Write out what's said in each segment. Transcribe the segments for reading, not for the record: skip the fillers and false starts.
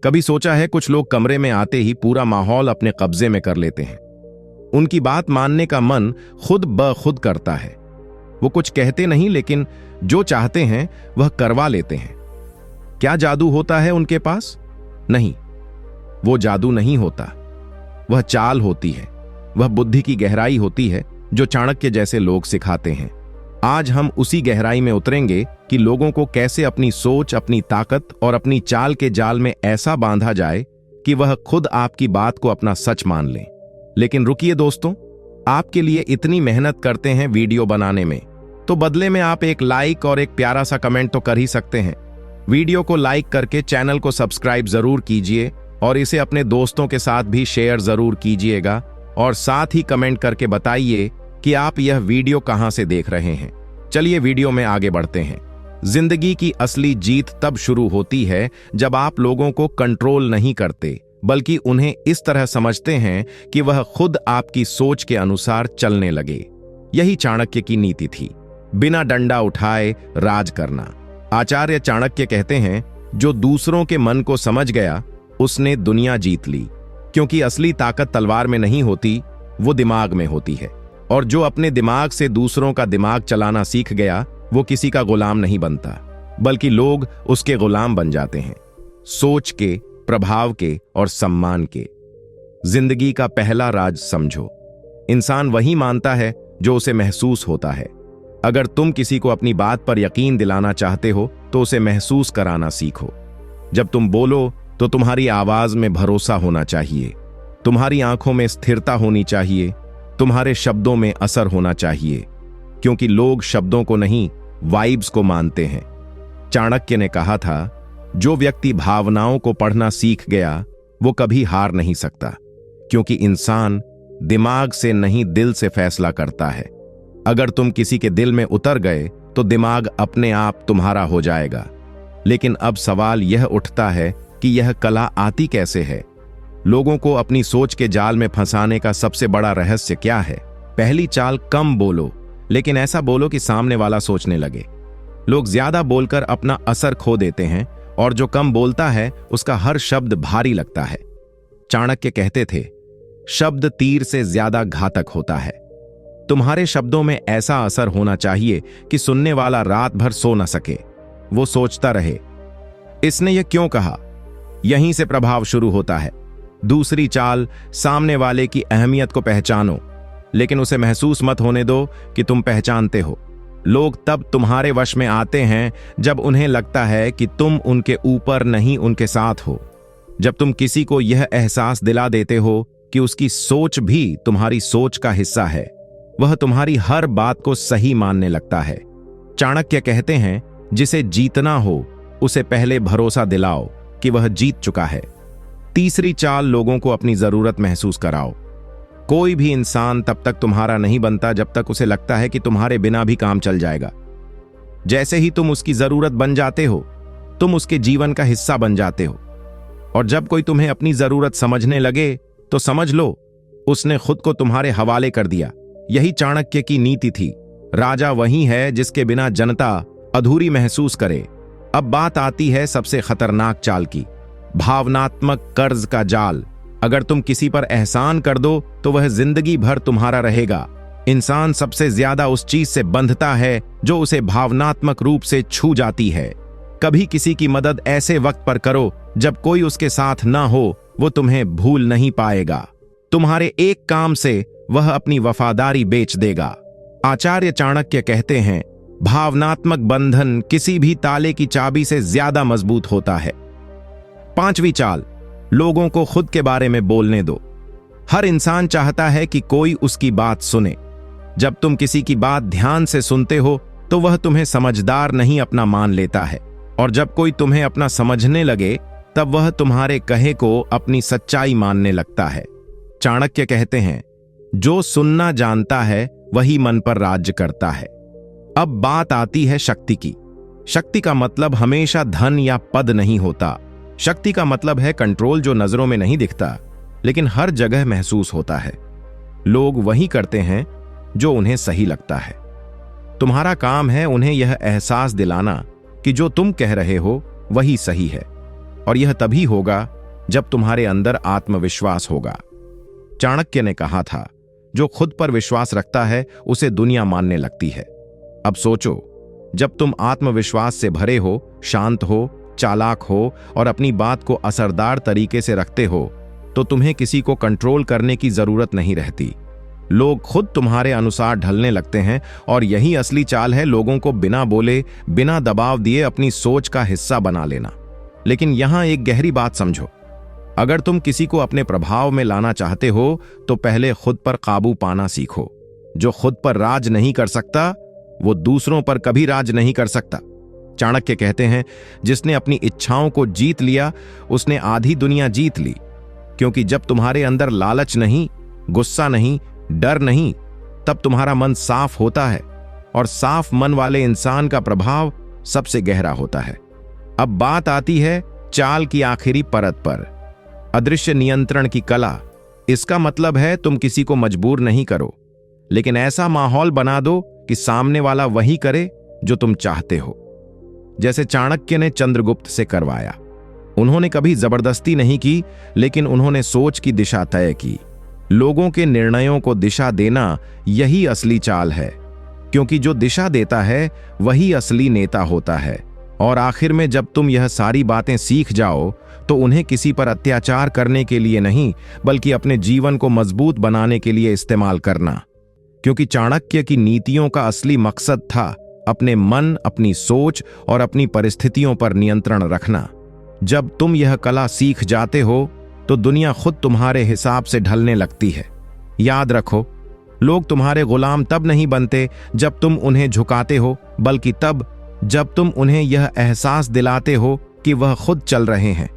कभी सोचा है कुछ लोग कमरे में आते ही पूरा माहौल अपने कब्जे में कर लेते हैं। उनकी बात मानने का मन खुद ब खुद करता है। वो कुछ कहते नहीं, लेकिन जो चाहते हैं वह करवा लेते हैं। क्या जादू होता है उनके पास? नहीं, वो जादू नहीं होता। वह चाल होती है, वह बुद्धि की गहराई होती है जो चाणक्य जैसे लोग सिखाते हैं। आज हम उसी गहराई में उतरेंगे कि लोगों को कैसे अपनी सोच, अपनी ताकत और अपनी चाल के जाल में ऐसा बांधा जाए कि वह खुद आपकी बात को अपना सच मान लें। लेकिन रुकिए दोस्तों, आपके लिए इतनी मेहनत करते हैं वीडियो बनाने में, तो बदले में आप एक लाइक और एक प्यारा सा कमेंट तो कर ही सकते हैं। वीडियो को लाइक करके चैनल को सब्सक्राइब जरूर कीजिए और इसे अपने दोस्तों के साथ भी शेयर जरूर कीजिएगा, और साथ ही कमेंट करके बताइए कि आप यह वीडियो कहां से देख रहे हैं। चलिए वीडियो में आगे बढ़ते हैं। जिंदगी की असली जीत तब शुरू होती है जब आप लोगों को कंट्रोल नहीं करते, बल्कि उन्हें इस तरह समझते हैं कि वह खुद आपकी सोच के अनुसार चलने लगे। यही चाणक्य की नीति थी, बिना डंडा उठाए राज करना। आचार्य चाणक्य कहते हैं, जो दूसरों के मन को समझ गया उसने दुनिया जीत ली, क्योंकि असली ताकत तलवार में नहीं होती, वो दिमाग में होती है। और जो अपने दिमाग से दूसरों का दिमाग चलाना सीख गया, वो किसी का गुलाम नहीं बनता, बल्कि लोग उसके गुलाम बन जाते हैं, सोच के, प्रभाव के और सम्मान के। जिंदगी का पहला राज समझो, इंसान वही मानता है जो उसे महसूस होता है। अगर तुम किसी को अपनी बात पर यकीन दिलाना चाहते हो तो उसे महसूस कराना सीखो। जब तुम बोलो तो तुम्हारी आवाज में भरोसा होना चाहिए, तुम्हारी आंखों में स्थिरता होनी चाहिए, तुम्हारे शब्दों में असर होना चाहिए, क्योंकि लोग शब्दों को नहीं, वाइब्स को मानते हैं। चाणक्य ने कहा था, जो व्यक्ति भावनाओं को पढ़ना सीख गया वो कभी हार नहीं सकता, क्योंकि इंसान दिमाग से नहीं, दिल से फैसला करता है। अगर तुम किसी के दिल में उतर गए तो दिमाग अपने आप तुम्हारा हो जाएगा। लेकिन अब सवाल यह उठता है कि यह कला आती कैसे है? लोगों को अपनी सोच के जाल में फंसाने का सबसे बड़ा रहस्य क्या है? पहली चाल, कम बोलो, लेकिन ऐसा बोलो कि सामने वाला सोचने लगे। लोग ज्यादा बोलकर अपना असर खो देते हैं, और जो कम बोलता है उसका हर शब्द भारी लगता है। चाणक्य कहते थे, शब्द तीर से ज्यादा घातक होता है। तुम्हारे शब्दों में ऐसा असर होना चाहिए कि सुनने वाला रात भर सो न सके, वो सोचता रहे, इसने यह क्यों कहा। यहीं से प्रभाव शुरू होता है। दूसरी चाल, सामने वाले की अहमियत को पहचानो, लेकिन उसे महसूस मत होने दो कि तुम पहचानते हो। लोग तब तुम्हारे वश में आते हैं जब उन्हें लगता है कि तुम उनके ऊपर नहीं, उनके साथ हो। जब तुम किसी को यह एहसास दिला देते हो कि उसकी सोच भी तुम्हारी सोच का हिस्सा है, वह तुम्हारी हर बात को सही मानने लगता है। चाणक्य कहते हैं, जिसे जीतना हो उसे पहले भरोसा दिलाओ कि वह जीत चुका है। तीसरी चाल, लोगों को अपनी जरूरत महसूस कराओ। कोई भी इंसान तब तक तुम्हारा नहीं बनता जब तक उसे लगता है कि तुम्हारे बिना भी काम चल जाएगा। जैसे ही तुम उसकी जरूरत बन जाते हो, तुम उसके जीवन का हिस्सा बन जाते हो। और जब कोई तुम्हें अपनी जरूरत समझने लगे तो समझ लो उसने खुद को तुम्हारे हवाले कर दिया। यही चाणक्य की नीति थी। राजा वही है जिसके बिना जनता अधूरी महसूस करे। अब बात आती है सबसे खतरनाक चाल की, भावनात्मक कर्ज का जाल। अगर तुम किसी पर एहसान कर दो तो वह जिंदगी भर तुम्हारा रहेगा। इंसान सबसे ज्यादा उस चीज से बंधता है जो उसे भावनात्मक रूप से छू जाती है। कभी किसी की मदद ऐसे वक्त पर करो जब कोई उसके साथ ना हो, वो तुम्हें भूल नहीं पाएगा। तुम्हारे एक काम से वह अपनी वफादारी बेच देगा। आचार्य चाणक्य कहते हैं, भावनात्मक बंधन किसी भी ताले की चाबी से ज्यादा मजबूत होता है। पांचवी चाल, लोगों को खुद के बारे में बोलने दो। हर इंसान चाहता है कि कोई उसकी बात सुने। जब तुम किसी की बात ध्यान से सुनते हो तो वह तुम्हें समझदार नहीं अपना मान लेता है, और जब कोई तुम्हें अपना समझने लगे तब वह तुम्हारे कहे को अपनी सच्चाई मानने लगता है। चाणक्य कहते हैं, जो सुनना जानता है वही मन पर राज्य करता है। अब बात आती है शक्ति की। शक्ति का मतलब हमेशा धन या पद नहीं होता। शक्ति का मतलब है कंट्रोल, जो नजरों में नहीं दिखता लेकिन हर जगह महसूस होता है। लोग वही करते हैं जो उन्हें सही लगता है। तुम्हारा काम है उन्हें यह एहसास दिलाना कि जो तुम कह रहे हो वही सही है। और यह तभी होगा जब तुम्हारे अंदर आत्मविश्वास होगा। चाणक्य ने कहा था, जो खुद पर विश्वास रखता है उसे दुनिया मानने लगती है। अब सोचो, जब तुम आत्मविश्वास से भरे हो, शांत हो, चालाक हो और अपनी बात को असरदार तरीके से रखते हो, तो तुम्हें किसी को कंट्रोल करने की जरूरत नहीं रहती। लोग खुद तुम्हारे अनुसार ढलने लगते हैं और यही असली चाल है, लोगों को बिना बोले, बिना दबाव दिए अपनी सोच का हिस्सा बना लेना। लेकिन यहां एक गहरी बात समझो, अगर तुम किसी को अपने प्रभाव में लाना चाहते हो तो पहले खुद पर काबू पाना सीखो। जो खुद पर राज नहीं कर सकता वो दूसरों पर कभी राज नहीं कर सकता। चाणक्य कहते हैं, जिसने अपनी इच्छाओं को जीत लिया उसने आधी दुनिया जीत ली। क्योंकि जब तुम्हारे अंदर लालच नहीं, गुस्सा नहीं, डर नहीं, तब तुम्हारा मन साफ होता है और साफ मन वाले इंसान का प्रभाव सबसे गहरा होता है। अब बात आती है चाल की आखिरी परत पर, अदृश्य नियंत्रण की कला। इसका मतलब है तुम किसी को मजबूर नहीं करो, लेकिन ऐसा माहौल बना दो कि सामने वाला वही करे जो तुम चाहते हो। जैसे चाणक्य ने चंद्रगुप्त से करवाया। उन्होंने कभी जबरदस्ती नहीं की, लेकिन उन्होंने सोच की दिशा तय की। लोगों के निर्णयों को दिशा देना यही असली चाल है, क्योंकि जो दिशा देता है वही असली नेता होता है। और आखिर में जब तुम यह सारी बातें सीख जाओ तो उन्हें किसी पर अत्याचार करने के लिए नहीं, बल्कि अपने जीवन को मजबूत बनाने के लिए इस्तेमाल करना। क्योंकि चाणक्य की नीतियों का असली मकसद था अपने मन, अपनी सोच और अपनी परिस्थितियों पर नियंत्रण रखना। जब तुम यह कला सीख जाते हो तो दुनिया खुद तुम्हारे हिसाब से ढलने लगती है। याद रखो, लोग तुम्हारे गुलाम तब नहीं बनते जब तुम उन्हें झुकाते हो, बल्कि तब जब तुम उन्हें यह एहसास दिलाते हो कि वह खुद चल रहे हैं,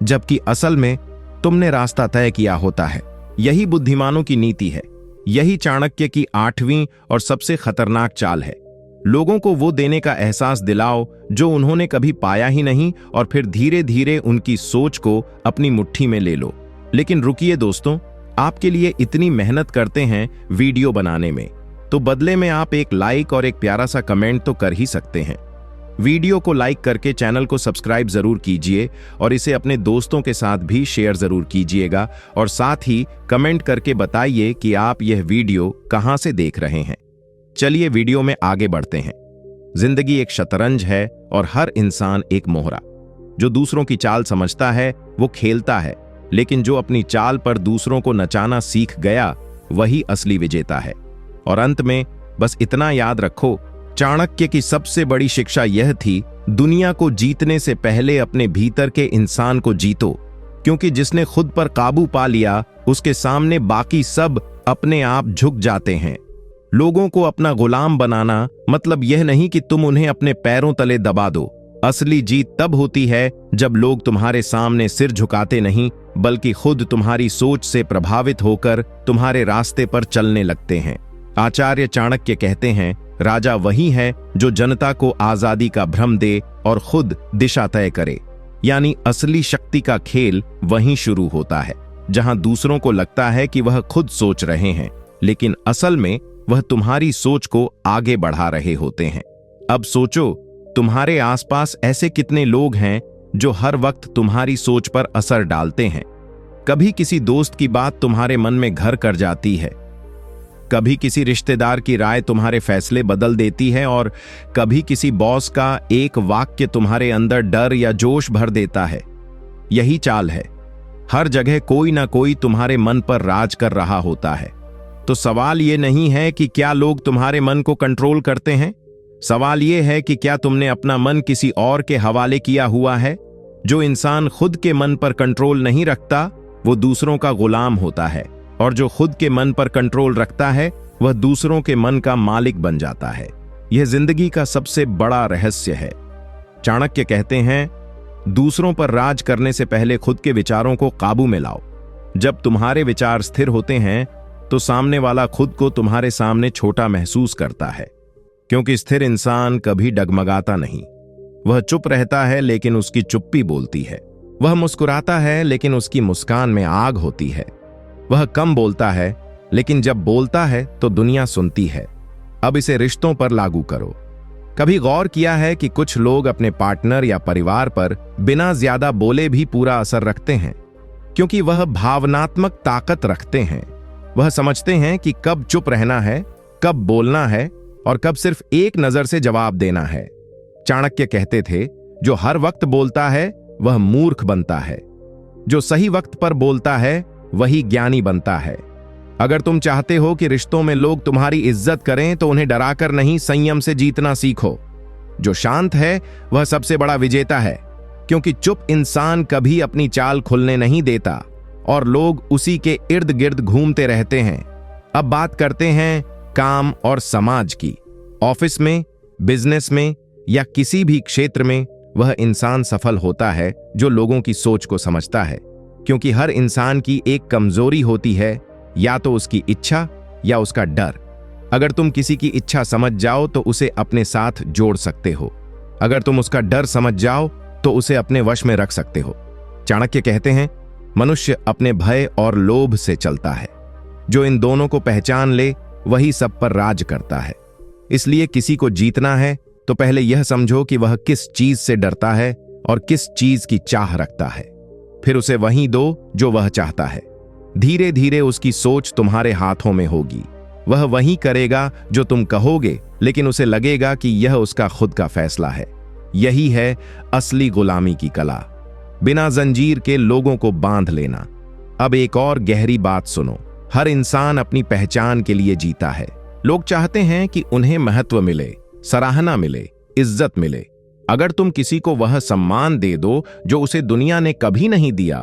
जबकि असल में तुमने रास्ता तय किया होता है। यही बुद्धिमानों की नीति है। यही चाणक्य की 8वीं और सबसे खतरनाक चाल है। लोगों को वो देने का एहसास दिलाओ जो उन्होंने कभी पाया ही नहीं, और फिर धीरे धीरे उनकी सोच को अपनी मुट्ठी में ले लो। लेकिन रुकिए दोस्तों, आपके लिए इतनी मेहनत करते हैं वीडियो बनाने में, तो बदले में आप एक लाइक और एक प्यारा सा कमेंट तो कर ही सकते हैं। वीडियो को लाइक करके चैनल को सब्सक्राइब जरूर कीजिए और इसे अपने दोस्तों के साथ भी शेयर जरूर कीजिएगा, और साथ ही कमेंट करके बताइए कि आप यह वीडियो कहां से देख रहे हैं। चलिए वीडियो में आगे बढ़ते हैं। जिंदगी एक शतरंज है और हर इंसान एक मोहरा। जो दूसरों की चाल समझता है वो खेलता है, लेकिन जो अपनी चाल पर दूसरों को नचाना सीख गया वही असली विजेता है। और अंत में बस इतना याद रखो, चाणक्य की सबसे बड़ी शिक्षा यह थी, दुनिया को जीतने से पहले अपने भीतर के इंसान को जीतो, क्योंकि जिसने खुद पर काबू पा लिया उसके सामने बाकी सब अपने आप झुक जाते हैं। लोगों को अपना गुलाम बनाना मतलब यह नहीं कि तुम उन्हें अपने पैरों तले दबा दो। असली जीत तब होती है जब लोग तुम्हारे सामने सिर झुकाते नहीं, बल्कि खुद तुम्हारी सोच से प्रभावित होकर तुम्हारे रास्ते पर चलने लगते हैं। आचार्य चाणक्य कहते हैं, राजा वही है जो जनता को आजादी का भ्रम दे और खुद दिशा तय करे। यानी असली शक्ति का खेल वहीं शुरू होता है जहां दूसरों को लगता है कि वह खुद सोच रहे हैं, लेकिन असल में वह तुम्हारी सोच को आगे बढ़ा रहे होते हैं। अब सोचो, तुम्हारे आसपास ऐसे कितने लोग हैं जो हर वक्त तुम्हारी सोच पर असर डालते हैं। कभी किसी दोस्त की बात तुम्हारे मन में घर कर जाती है, कभी किसी रिश्तेदार की राय तुम्हारे फैसले बदल देती है, और कभी किसी बॉस का एक वाक्य तुम्हारे अंदर डर या जोश भर देता है। यही चाल है, हर जगह कोई ना कोई तुम्हारे मन पर राज कर रहा होता है। तो सवाल ये नहीं है कि क्या लोग तुम्हारे मन को कंट्रोल करते हैं, सवाल ये है कि क्या तुमने अपना मन किसी और के हवाले किया हुआ है। जो इंसान खुद के मन पर कंट्रोल नहीं रखता वो दूसरों का गुलाम होता है, और जो खुद के मन पर कंट्रोल रखता है वह दूसरों के मन का मालिक बन जाता है। यह जिंदगी का सबसे बड़ा रहस्य है। चाणक्य कहते हैं, दूसरों पर राज करने से पहले खुद के विचारों को काबू में लाओ। जब तुम्हारे विचार स्थिर होते हैं तो सामने वाला खुद को तुम्हारे सामने छोटा महसूस करता है, क्योंकि स्थिर इंसान कभी डगमगाता नहीं। वह चुप रहता है लेकिन उसकी चुप्पी बोलती है। वह मुस्कुराता है लेकिन उसकी मुस्कान में आग होती है। वह कम बोलता है लेकिन जब बोलता है तो दुनिया सुनती है। अब इसे रिश्तों पर लागू करो। कभी गौर किया है कि कुछ लोग अपने पार्टनर या परिवार पर बिना ज्यादा बोले भी पूरा असर रखते हैं, क्योंकि वह भावनात्मक ताकत रखते हैं। वह समझते हैं कि कब चुप रहना है, कब बोलना है और कब सिर्फ एक नजर से जवाब देना है। चाणक्य कहते थे, जो हर वक्त बोलता है वह मूर्ख बनता है, जो सही वक्त पर बोलता है वही ज्ञानी बनता है। अगर तुम चाहते हो कि रिश्तों में लोग तुम्हारी इज्जत करें तो उन्हें डराकर नहीं, संयम से जीतना सीखो। जो शांत है वह सबसे बड़ा विजेता है, क्योंकि चुप इंसान कभी अपनी चाल खुलने नहीं देता और लोग उसी के इर्द गिर्द घूमते रहते हैं। अब बात करते हैं काम और समाज की। ऑफिस में, बिजनेस में या किसी भी क्षेत्र में वह इंसान सफल होता है जो लोगों की सोच को समझता है, क्योंकि हर इंसान की एक कमजोरी होती है, या तो उसकी इच्छा या उसका डर। अगर तुम किसी की इच्छा समझ जाओ तो उसे अपने साथ जोड़ सकते हो, अगर तुम उसका डर समझ जाओ तो उसे अपने वश में रख सकते हो। चाणक्य कहते हैं, मनुष्य अपने भय और लोभ से चलता है। जो इन दोनों को पहचान ले वही सब पर राज करता है। इसलिए किसी को जीतना है तो पहले यह समझो कि वह किस चीज से डरता है और किस चीज की चाह रखता है, फिर उसे वही दो जो वह चाहता है। धीरे धीरे उसकी सोच तुम्हारे हाथों में होगी। वह वही करेगा जो तुम कहोगे, लेकिन उसे लगेगा कि यह उसका खुद का फैसला है। यही है असली गुलामी की कला, बिना जंजीर के लोगों को बांध लेना। अब एक और गहरी बात सुनो, हर इंसान अपनी पहचान के लिए जीता है। लोग चाहते हैं कि उन्हें महत्व मिले, सराहना मिले, इज्जत मिले। अगर तुम किसी को वह सम्मान दे दो जो उसे दुनिया ने कभी नहीं दिया,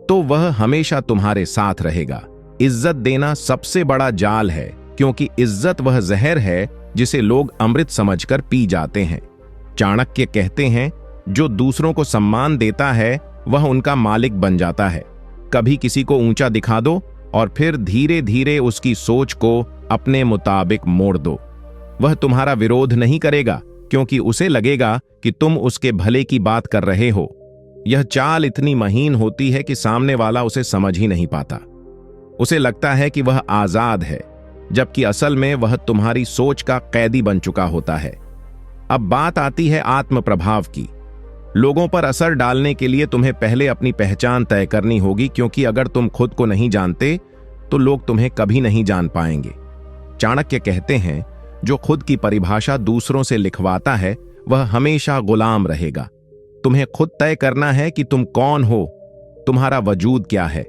तो वह हमेशा तुम्हारे साथ रहेगा। इज्जत देना सबसे बड़ा जाल है, क्योंकि इज्जत वह जहर है जिसे लोग अमृत समझकर पी जाते हैं। चाणक्य कहते हैं, जो दूसरों को सम्मान देता है वह उनका मालिक बन जाता है। कभी किसी को ऊंचा दिखा दो और फिर धीरे धीरे उसकी सोच को अपने मुताबिक मोड़ दो। वह तुम्हारा विरोध नहीं करेगा, क्योंकि उसे लगेगा कि तुम उसके भले की बात कर रहे हो। यह चाल इतनी महीन होती है कि सामने वाला उसे समझ ही नहीं पाता। उसे लगता है कि वह आजाद है, जबकि असल में वह तुम्हारी सोच का कैदी बन चुका होता है। अब बात आती है आत्म प्रभाव की। लोगों पर असर डालने के लिए तुम्हें पहले अपनी पहचान तय करनी होगी, क्योंकि अगर तुम खुद को नहीं जानते तो लोग तुम्हें कभी नहीं जान पाएंगे। चाणक्य कहते हैं, जो खुद की परिभाषा दूसरों से लिखवाता है वह हमेशा गुलाम रहेगा। तुम्हें खुद तय करना है कि तुम कौन हो, तुम्हारा वजूद क्या है।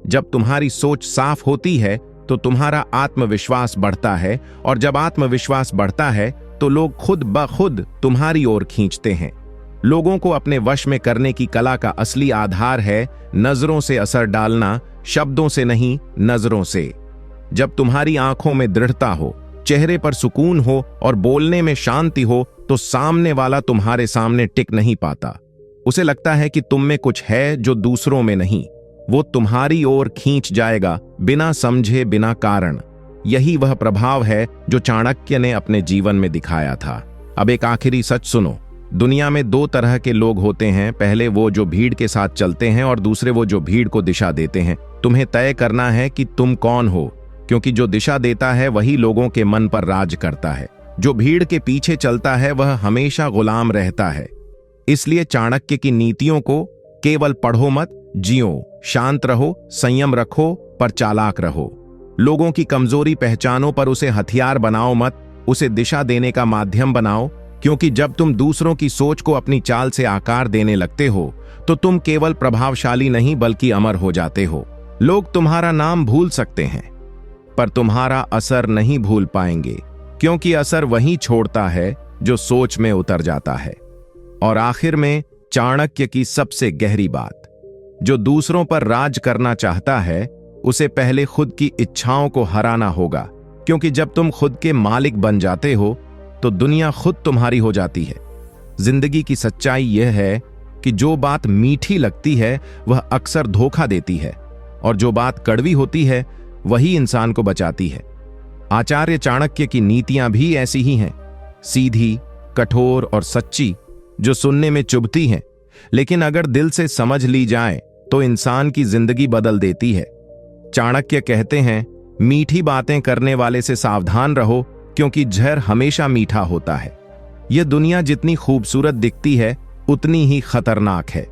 जब तुम्हारी सोच साफ होती है तो तुम्हारा आत्मविश्वास बढ़ता है, और जब आत्मविश्वास बढ़ता है तो लोग खुद ब खुद तुम्हारी ओर खींचते हैं। लोगों को अपने वश में करने की कला का असली आधार है नजरों से असर डालना, शब्दों से नहीं, नजरों से। जब तुम्हारी आंखों में दृढ़ता हो, चेहरे पर सुकून हो और बोलने में शांति हो, तो सामने वाला तुम्हारे सामने टिक नहीं पाता। उसे लगता है कि तुम में कुछ है जो दूसरों में नहीं। वो तुम्हारी ओर खींच जाएगा, बिना समझे, बिना कारण। यही वह प्रभाव है जो चाणक्य ने अपने जीवन में दिखाया था। अब एक आखिरी सच सुनो, दुनिया में दो तरह के लोग होते हैं। पहले वो जो भीड़ के साथ चलते हैं, और दूसरे वो जो भीड़ को दिशा देते हैं। तुम्हें तय करना है कि तुम कौन हो, क्योंकि जो दिशा देता है वही लोगों के मन पर राज करता है। जो भीड़ के पीछे चलता है वह हमेशा गुलाम रहता है। इसलिए चाणक्य की नीतियों को केवल पढ़ो मत, जियो। शांत रहो, संयम रखो, पर चालाक रहो। लोगों की कमजोरी पहचानो, पर उसे हथियार बनाओ मत, उसे दिशा देने का माध्यम बनाओ। क्योंकि जब तुम दूसरों की सोच को अपनी चाल से आकार देने लगते हो तो तुम केवल प्रभावशाली नहीं बल्कि अमर हो जाते हो। लोग तुम्हारा नाम भूल सकते हैं, पर तुम्हारा असर नहीं भूल पाएंगे, क्योंकि असर वही छोड़ता है जो सोच में उतर जाता है। और आखिर में चाणक्य की सबसे गहरी बात, जो दूसरों पर राज करना चाहता है उसे पहले खुद की इच्छाओं को हराना होगा, क्योंकि जब तुम खुद के मालिक बन जाते हो तो दुनिया खुद तुम्हारी हो जाती है। जिंदगी की सच्चाई यह है कि जो बात मीठी लगती है वह अक्सर धोखा देती है, और जो बात कड़वी होती है वही इंसान को बचाती है। आचार्य चाणक्य की नीतियां भी ऐसी ही हैं, सीधी, कठोर और सच्ची, जो सुनने में चुभती हैं, लेकिन अगर दिल से समझ ली जाए तो इंसान की जिंदगी बदल देती है। चाणक्य कहते हैं, मीठी बातें करने वाले से सावधान रहो, क्योंकि जहर हमेशा मीठा होता है। यह दुनिया जितनी खूबसूरत दिखती है उतनी ही खतरनाक है।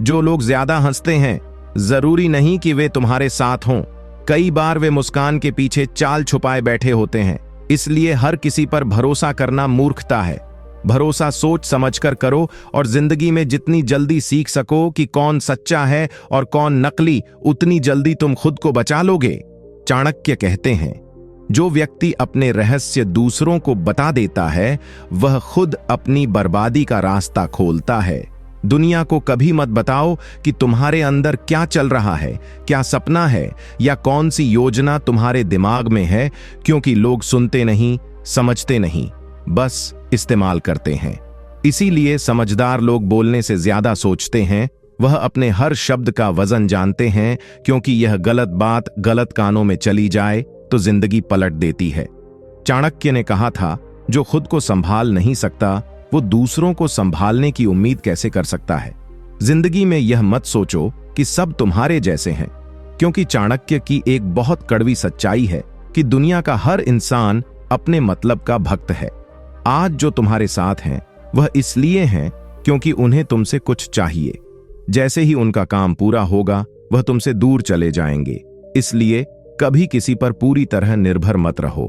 जो लोग ज्यादा हंसते हैं जरूरी नहीं कि वे तुम्हारे साथ हों, कई बार वे मुस्कान के पीछे चाल छुपाए बैठे होते हैं। इसलिए हर किसी पर भरोसा करना मूर्खता है। भरोसा सोच समझकर करो और जिंदगी में जितनी जल्दी सीख सको कि कौन सच्चा है और कौन नकली, उतनी जल्दी तुम खुद को बचा लोगे। चाणक्य कहते हैं, जो व्यक्ति अपने रहस्य दूसरों को बता देता है वह खुद अपनी बर्बादी का रास्ता खोलता है। दुनिया को कभी मत बताओ कि तुम्हारे अंदर क्या चल रहा है, क्या सपना है या कौन सी योजना तुम्हारे दिमाग में है, क्योंकि लोग सुनते नहीं, समझते नहीं, बस इस्तेमाल करते हैं। इसीलिए समझदार लोग बोलने से ज्यादा सोचते हैं। वह अपने हर शब्द का वजन जानते हैं, क्योंकि यह गलत बात गलत कानों में चली जाए तो जिंदगी पलट देती है। चाणक्य ने कहा था, जो खुद को संभाल नहीं सकता वो दूसरों को संभालने की उम्मीद कैसे कर सकता है। जिंदगी में यह मत सोचो कि सब तुम्हारे जैसे हैं, क्योंकि चाणक्य की एक बहुत कड़वी सच्चाई है कि दुनिया का हर इंसान अपने मतलब का भक्त है। आज जो तुम्हारे साथ हैं वह इसलिए हैं क्योंकि उन्हें तुमसे कुछ चाहिए। जैसे ही उनका काम पूरा होगा वह तुमसे दूर चले जाएंगे। इसलिए कभी किसी पर पूरी तरह निर्भर मत रहो।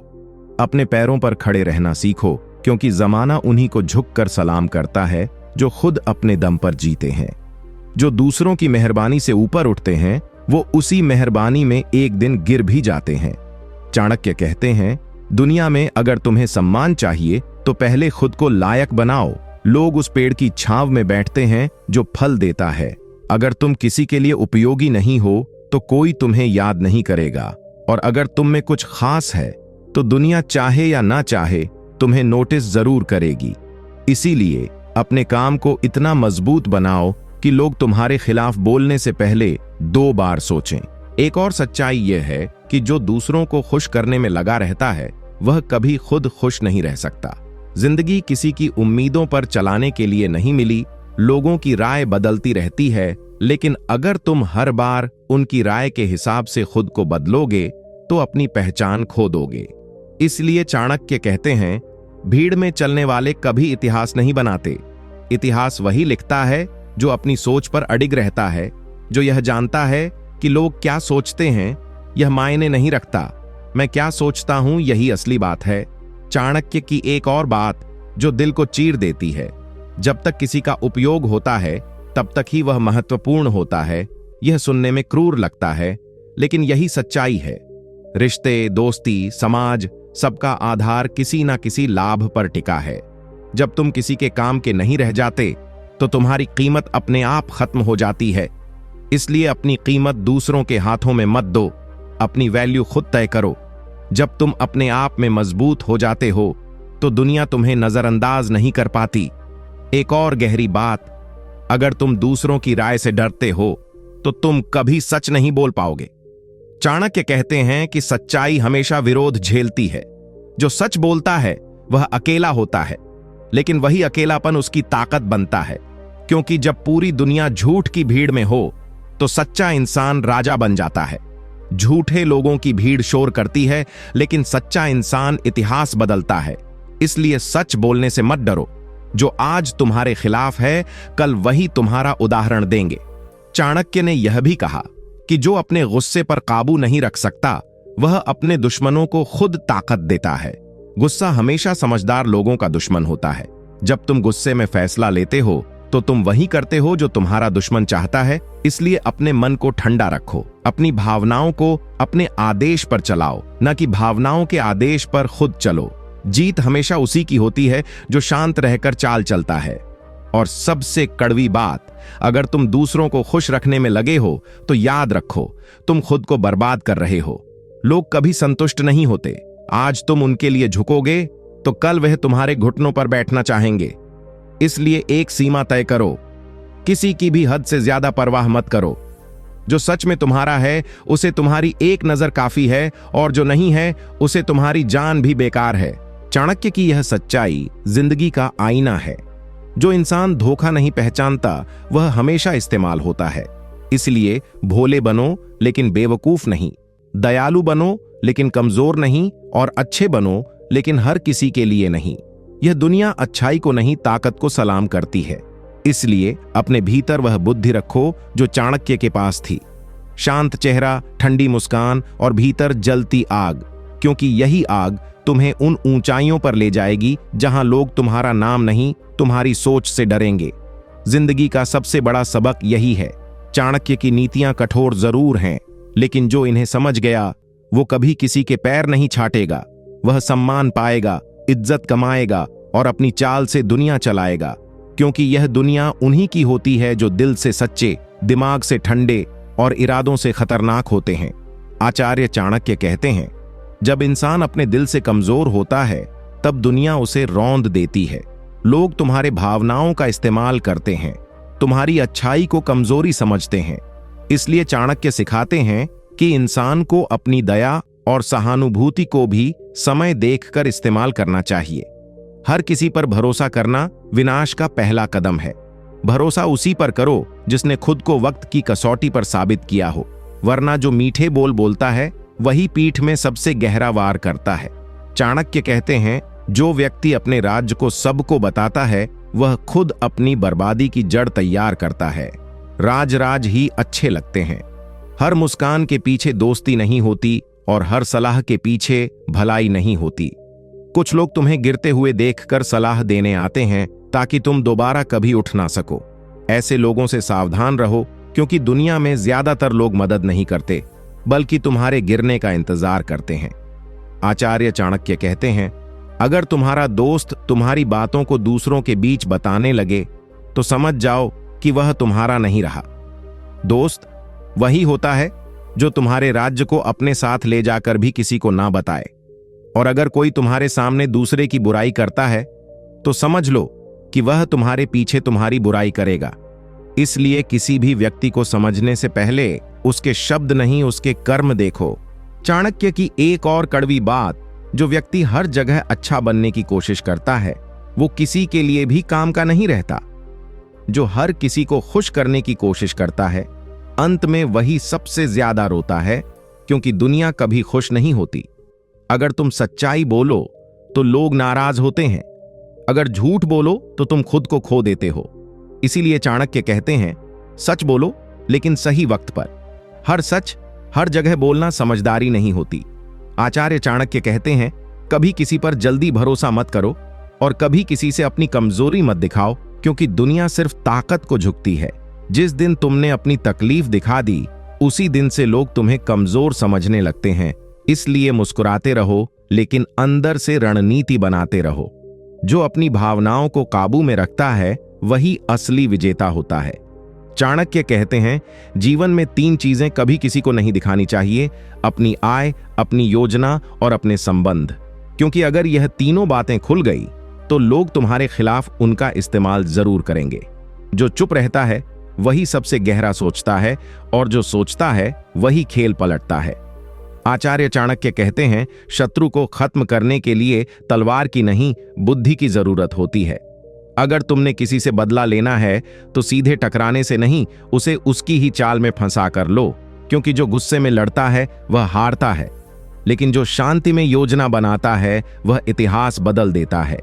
अपने पैरों पर खड़े रहना सीखो, क्योंकि जमाना उन्हीं को झुककर सलाम करता है जो खुद अपने दम पर जीते हैं। जो दूसरों की मेहरबानी से ऊपर उठते हैं वो उसी मेहरबानी में एक दिन गिर भी जाते हैं। चाणक्य कहते हैं, दुनिया में अगर तुम्हें सम्मान चाहिए तो पहले खुद को लायक बनाओ। लोग उस पेड़ की छांव में बैठते हैं जो फल देता है। अगर तुम किसी के लिए उपयोगी नहीं हो तो कोई तुम्हें याद नहीं करेगा, और अगर तुम में कुछ खास है तो दुनिया चाहे या ना चाहे तुम्हें नोटिस जरूर करेगी। इसीलिए अपने काम को इतना मजबूत बनाओ कि लोग तुम्हारे खिलाफ बोलने से पहले 2 बार सोचें। एक और सच्चाई यह है कि जो दूसरों को खुश करने में लगा रहता है वह कभी खुद खुश नहीं रह सकता। जिंदगी किसी की उम्मीदों पर चलाने के लिए नहीं मिली। लोगों की राय बदलती रहती है, लेकिन अगर तुम हर बार उनकी राय के हिसाब से खुद को बदलोगे तो अपनी पहचान खो दोगे। इसलिए चाणक्य कहते हैं, भीड़ में चलने वाले कभी इतिहास नहीं बनाते। इतिहास वही लिखता है जो अपनी सोच पर अडिग रहता है, जो यह जानता है कि लोग क्या सोचते हैं यह मायने नहीं रखता, मैं क्या सोचता हूं यही असली बात है। चाणक्य की एक और बात जो दिल को चीर देती है, जब तक किसी का उपयोग होता है तब तक ही वह महत्वपूर्ण होता है। यह सुनने में क्रूर लगता है, लेकिन यही सच्चाई है। रिश्ते, दोस्ती, समाज, सबका आधार किसी ना किसी लाभ पर टिका है। जब तुम किसी के काम के नहीं रह जाते तो तुम्हारी कीमत अपने आप खत्म हो जाती है। इसलिए अपनी कीमत दूसरों के हाथों में मत दो, अपनी वैल्यू खुद तय करो। जब तुम अपने आप में मजबूत हो जाते हो तो दुनिया तुम्हें नजरअंदाज नहीं कर पाती। एक और गहरी बात, अगर तुम दूसरों की राय से डरते हो तो तुम कभी सच नहीं बोल पाओगे। चाणक्य कहते हैं कि सच्चाई हमेशा विरोध झेलती है। जो सच बोलता है वह अकेला होता है, लेकिन वही अकेलापन उसकी ताकत बनता है, क्योंकि जब पूरी दुनिया झूठ की भीड़ में हो तो सच्चा इंसान राजा बन जाता है। झूठे लोगों की भीड़ शोर करती है, लेकिन सच्चा इंसान इतिहास बदलता है। इसलिए सच बोलने से मत डरो। जो आज तुम्हारे खिलाफ है कल वही तुम्हारा उदाहरण देंगे। चाणक्य ने यह भी कहा कि जो अपने गुस्से पर काबू नहीं रख सकता वह अपने दुश्मनों को खुद ताकत देता है। गुस्सा हमेशा समझदार लोगों का दुश्मन होता है। जब तुम गुस्से में फैसला लेते हो तो तुम वही करते हो जो तुम्हारा दुश्मन चाहता है। इसलिए अपने मन को ठंडा रखो, अपनी भावनाओं को अपने आदेश पर चलाओ, न कि भावनाओं के आदेश पर खुद चलो। जीत हमेशा उसी की होती है जो शांत रहकर चाल चलता है। और सबसे कड़वी बात, अगर तुम दूसरों को खुश रखने में लगे हो तो याद रखो तुम खुद को बर्बाद कर रहे हो। लोग कभी संतुष्ट नहीं होते। आज तुम उनके लिए झुकोगे तो कल वह तुम्हारे घुटनों पर बैठना चाहेंगे। इसलिए एक सीमा तय करो, किसी की भी हद से ज्यादा परवाह मत करो। जो सच में तुम्हारा है उसे तुम्हारी एक नजर काफी है, और जो नहीं है उसे तुम्हारी जान भी बेकार है। चाणक्य की यह सच्चाई जिंदगी का आईना है। जो इंसान धोखा नहीं पहचानता वह हमेशा इस्तेमाल होता है। इसलिए भोले बनो लेकिन बेवकूफ नहीं, दयालु बनो लेकिन कमजोर नहीं, और अच्छे बनो लेकिन हर किसी के लिए नहीं। यह दुनिया अच्छाई को नहीं, ताकत को सलाम करती है। इसलिए अपने भीतर वह बुद्धि रखो जो चाणक्य के पास थी। शांत चेहरा, ठंडी मुस्कान और भीतर जलती आग, क्योंकि यही आग तुम्हें उन ऊंचाइयों पर ले जाएगी जहां लोग तुम्हारा नाम नहीं, तुम्हारी सोच से डरेंगे। जिंदगी का सबसे बड़ा सबक यही है। चाणक्य की नीतियां कठोर जरूर हैं, लेकिन जो इन्हें समझ गया वो कभी किसी के पैर नहीं छाटेगा। वह सम्मान पाएगा, इज्जत कमाएगा और अपनी चाल से दुनिया चलाएगा, क्योंकि यह दुनिया उन्हीं की होती है जो दिल से सच्चे, दिमाग से ठंडे और इरादों से खतरनाक होते हैं। आचार्य चाणक्य कहते हैं, जब इंसान अपने दिल से कमजोर होता है तब दुनिया उसे रौंद देती है। लोग तुम्हारे भावनाओं का इस्तेमाल करते हैं, तुम्हारी अच्छाई को कमजोरी समझते हैं। इसलिए चाणक्य सिखाते हैं कि इंसान को अपनी दया और सहानुभूति को भी समय देखकर इस्तेमाल करना चाहिए। हर किसी पर भरोसा करना विनाश का पहला कदम है। भरोसा उसी पर करो जिसने खुद को वक्त की कसौटी पर साबित किया हो, वरना जो मीठे बोल बोलता है वही पीठ में सबसे गहरा वार करता है। चाणक्य कहते हैं, जो व्यक्ति अपने राज्य को सबको बताता है वह खुद अपनी बर्बादी की जड़ तैयार करता है। राज ही अच्छे लगते हैं। हर मुस्कान के पीछे दोस्ती नहीं होती और हर सलाह के पीछे भलाई नहीं होती। कुछ लोग तुम्हें गिरते हुए देखकर सलाह देने आते हैं ताकि तुम दोबारा कभी उठ ना सको। ऐसे लोगों से सावधान रहो, क्योंकि दुनिया में ज्यादातर लोग मदद नहीं करते बल्कि तुम्हारे गिरने का इंतजार करते हैं। आचार्य चाणक्य कहते हैं, अगर तुम्हारा दोस्त तुम्हारी बातों को दूसरों के बीच बताने लगे तो समझ जाओ कि वह तुम्हारा नहीं रहा। दोस्त वही होता है जो तुम्हारे राज्य को अपने साथ ले जाकर भी किसी को ना बताए। और अगर कोई तुम्हारे सामने दूसरे की बुराई करता है तो समझ लो कि वह तुम्हारे पीछे तुम्हारी बुराई करेगा। इसलिए किसी भी व्यक्ति को समझने से पहले उसके शब्द नहीं, उसके कर्म देखो। चाणक्य की एक और कड़वी बात, जो व्यक्ति हर जगह अच्छा बनने की कोशिश करता है वो किसी के लिए भी काम का नहीं रहता। जो हर किसी को खुश करने की कोशिश करता है अंत में वही सबसे ज्यादा रोता है, क्योंकि दुनिया कभी खुश नहीं होती। अगर तुम सच्चाई बोलो तो लोग नाराज होते हैं, अगर झूठ बोलो तो तुम खुद को खो देते हो। इसीलिए चाणक्य कहते हैं, सच बोलो लेकिन सही वक्त पर। हर सच हर जगह बोलना समझदारी नहीं होती। आचार्य चाणक्य कहते हैं, कभी किसी पर जल्दी भरोसा मत करो और कभी किसी से अपनी कमजोरी मत दिखाओ, क्योंकि दुनिया सिर्फ ताकत को झुकती है। जिस दिन तुमने अपनी तकलीफ दिखा दी उसी दिन से लोग तुम्हें कमजोर समझने लगते हैं। इसलिए मुस्कुराते रहो, लेकिन अंदर से रणनीति बनाते रहो। जो अपनी भावनाओं को काबू में रखता है वही असली विजेता होता है। चाणक्य कहते हैं, जीवन में 3 चीजें कभी किसी को नहीं दिखानी चाहिए, अपनी आय, अपनी योजना और अपने संबंध। क्योंकि अगर यह तीनों बातें खुल गई तो लोग तुम्हारे खिलाफ उनका इस्तेमाल जरूर करेंगे। जो चुप रहता है वही सबसे गहरा सोचता है और जो सोचता है वही खेल पलटता है। आचार्य चाणक्य कहते हैं, शत्रु को खत्म करने के लिए तलवार की नहीं, बुद्धि की जरूरत होती है। अगर तुमने किसी से बदला लेना है तो सीधे टकराने से नहीं, उसे उसकी ही चाल में फंसा कर लो, क्योंकि जो गुस्से में लड़ता है वह हारता है, लेकिन जो शांति में योजना बनाता है वह इतिहास बदल देता है।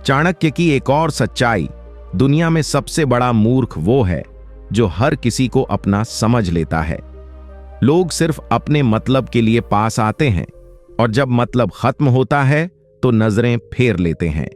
चाणक्य की एक और सच्चाई, दुनिया में सबसे बड़ा मूर्ख वो है जो हर किसी को अपना समझ लेता है। लोग सिर्फ अपने मतलब के लिए पास आते हैं और जब मतलब खत्म होता है तो नजरें फेर लेते हैं।